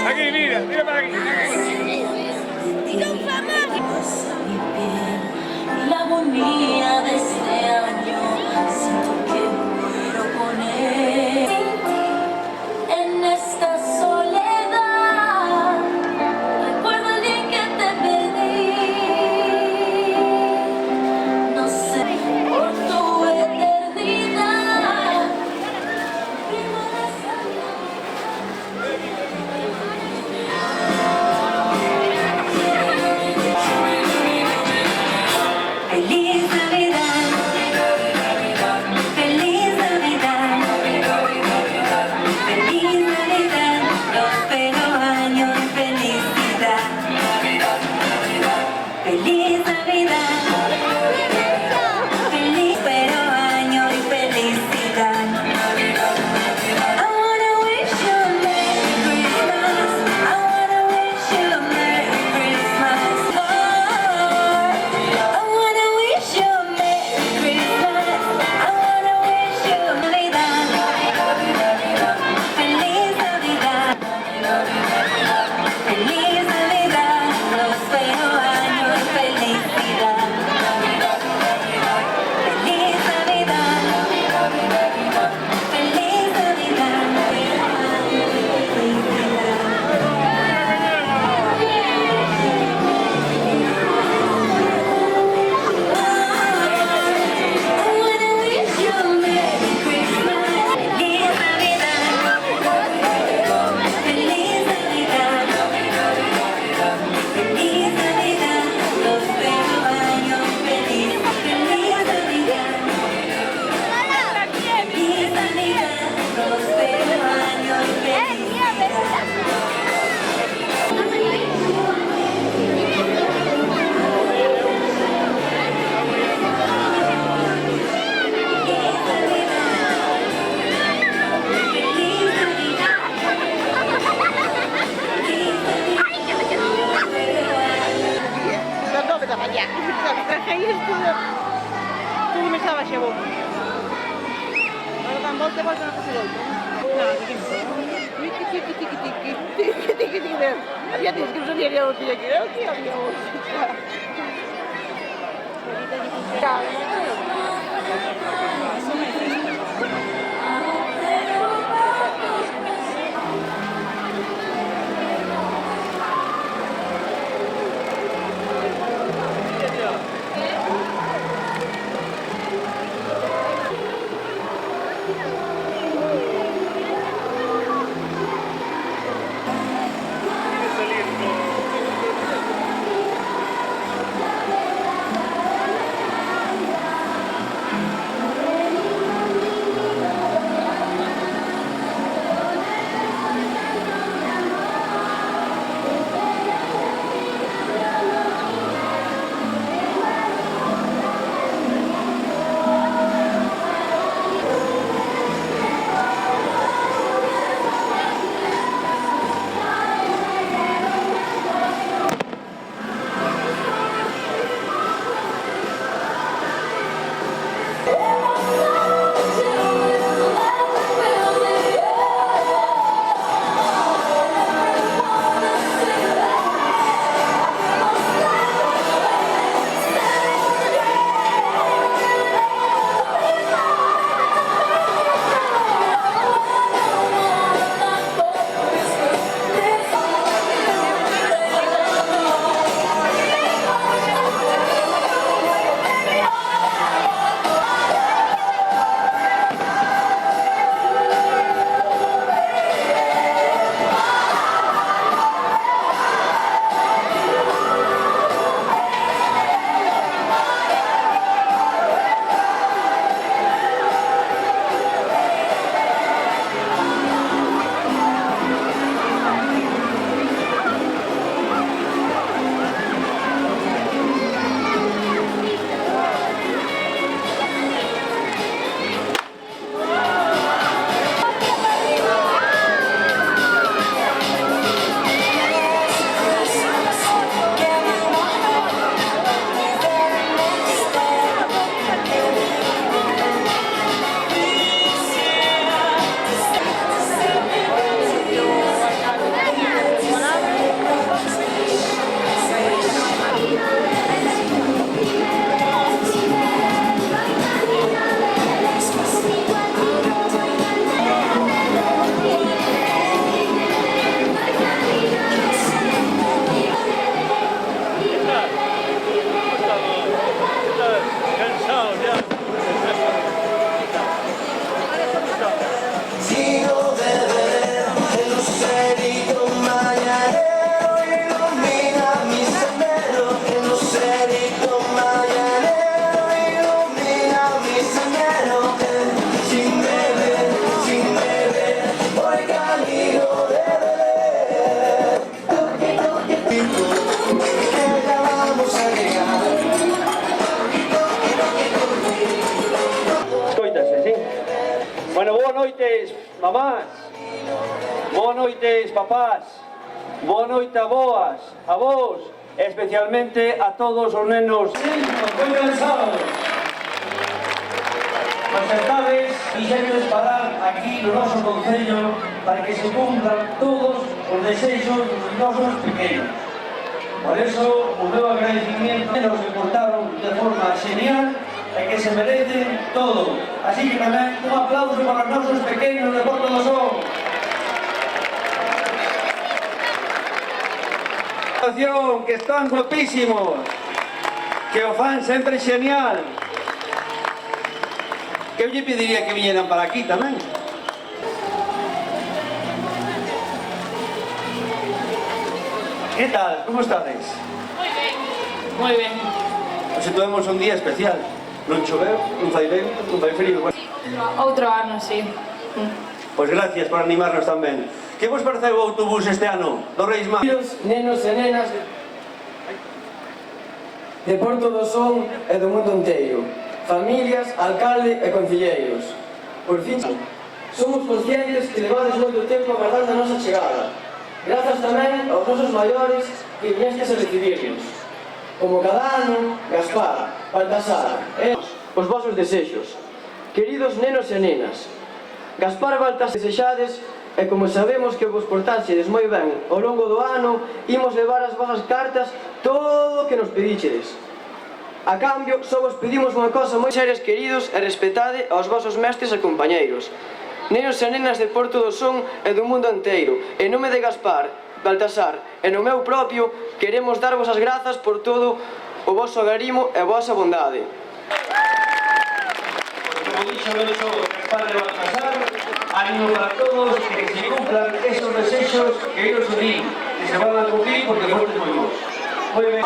Aquí, mira, mira para aquí. La agonía de este año, siento que muero con él. En esta soledad, recuerdo el día en que te perdí. No sé, por tu eternidad. Feliz Navidad, feliz Navidad, feliz Navidad, próspero año y felicidad. Feliz Navidad, feliz próspero año y felicidad. I wanna wish you a Merry Christmas. I wanna wish you a Merry Christmas. I wanna wish you a Merry Christmas. I wanna wish you a Navidad. Feliz Navidad. Feliz Navidad. Próspero año y felicidad. Feliz Navidad. Feliz Navidad. Tu mi stava facevo. Allora, molte volte non si volta. No, che so. Tiki tiki tiki tiki tiki tiki tiki. Abbiate scritto ieri a oggi che abbiamo. mamás. Boa noites, papás. Boa noite, aboas, avós, e especialmente a todos os nenos. Moi cansados. Mas sentades e xeros parar aquí no noso concello para que se cumplan todos os desexos dos nosos pequenos. Por eso, o meu agradecimiento nos que portaron de forma genial e que se merecen todo. Así que tamén un aplauso para os nosos pequenos de Porto do Son. Que están guapísimos, que o fan sempre genial. Que eu lle pediría que viñeran para aquí tamén. Que tal? Como estades? Moi ben, moi ben. Hoxe tuvemos un día especial. Non choveu, non fai vento, non fai frío. Bueno. Outro ano, sí. Pois gracias por animarnos tamén. Que vos pareceu o autobús este ano do Reis Magos? Nenos e nenas de Porto do Son e do mundo inteiro, familias, alcalde e concelleiros. Por fin, somos conscientes que levades moito tempo agardando a nosa chegada. Grazas tamén aos nosos maiores que viñestes a recibirnos. Como cada ano, Gaspar, Baltasar e os vosos desexos. Queridos nenos e nenas, Gaspar e Baltasar desexades e como sabemos que vos portaxedes moi ben ao longo do ano, imos levar as vosas cartas todo o que nos pedichedes. A cambio, só vos pedimos unha cosa moi seres queridos e respetade aos vosos mestres e compañeiros. Nenos e nenas de Porto do Son e do mundo inteiro, en nome de Gaspar, Baltasar e no meu propio, queremos darvos as grazas por todo o voso agarimo e a vosa bondade. Como dixo ben o Gaspar e Baltasar, ánimo para todos e que se cumplan esos desexos que eu os di, que se van a cumplir porque fostes moi bons. Moi ben.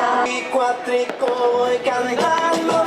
Voy cantando